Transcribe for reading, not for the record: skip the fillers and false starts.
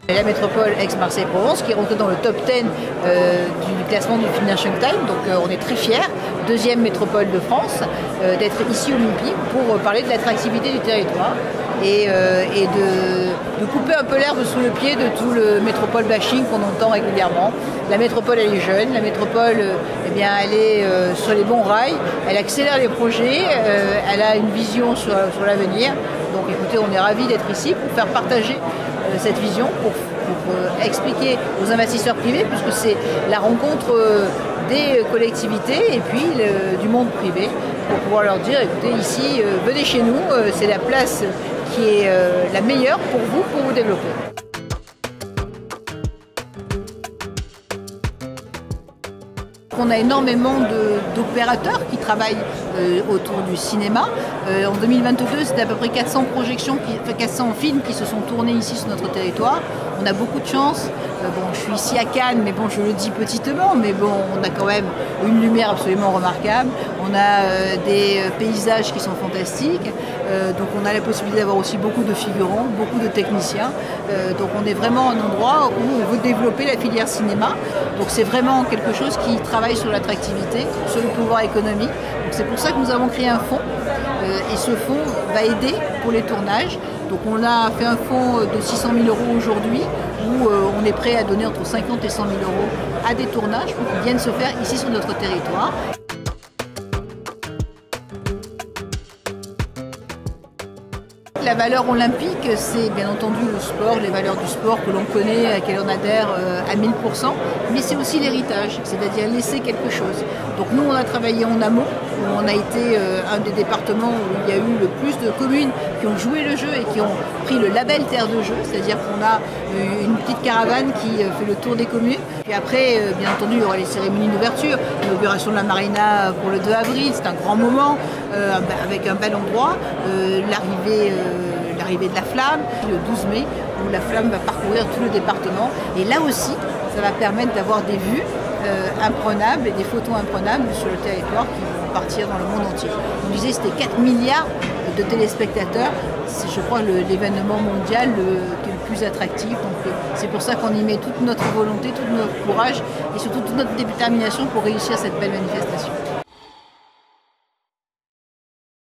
La métropole Aix-Marseille-Provence qui rentre dans le top 10 du classement du Financial Times, donc on est très fiers, deuxième métropole de France, d'être ici au MIPIM pour parler de l'attractivité du territoire et de couper un peu l'herbe sous le pied de tout le métropole bashing qu'on entend régulièrement. La métropole elle est jeune, la métropole eh bien, elle est sur les bons rails, elle accélère les projets, elle a une vision sur l'avenir. Donc écoutez, on est ravis d'être ici pour faire partager cette vision, pour expliquer aux investisseurs privés, puisque c'est la rencontre des collectivités et puis du monde privé, pour pouvoir leur dire, écoutez, ici, venez chez nous, c'est la place qui est la meilleure pour vous développer. On a énormément d'opérateurs qui travaillent autour du cinéma. En 2022, c'était à peu près 400 films qui se sont tournés ici sur notre territoire. On a beaucoup de chance. Bon, je suis ici à Cannes, mais bon, je le dis petitement, mais bon, on a quand même une lumière absolument remarquable. On a des paysages qui sont fantastiques. Donc on a la possibilité d'avoir aussi beaucoup de figurants, beaucoup de techniciens. Donc on est vraiment un endroit où on veut développer la filière cinéma. Donc c'est vraiment quelque chose qui travaille sur l'attractivité, sur le pouvoir économique. C'est pour ça que nous avons créé un fonds et ce fonds va aider pour les tournages. Donc on a fait un fonds de 600 000 € aujourd'hui où on est prêt à donner entre 50 et 100 000 € à des tournages pour qu'ils viennent se faire ici sur notre territoire. La valeur olympique, c'est bien entendu le sport, les valeurs du sport que l'on connaît, à laquelle on adhère à 1000%, mais c'est aussi l'héritage, c'est-à-dire laisser quelque chose. Donc nous, on a travaillé en amont, où on a été un des départements où il y a eu le plus de communes qui ont joué le jeu et qui ont pris le label Terre de Jeu, c'est-à-dire qu'on a une petite caravane qui fait le tour des communes. Puis après, bien entendu, il y aura les cérémonies d'ouverture, l'inauguration de la marina pour le 2 avril, c'est un grand moment, avec un bel endroit, l'arrivée de la flamme, le 12 mai, où la flamme va parcourir tout le département. Et là aussi, ça va permettre d'avoir des vues imprenables et des photos imprenables sur le territoire qui vont partir dans le monde entier. On disait que c'était 4 milliards de téléspectateurs. C'est, je crois, l'événement mondial qui est le plus attractif. Donc c'est pour ça qu'on y met toute notre volonté, tout notre courage et surtout toute notre détermination pour réussir cette belle manifestation.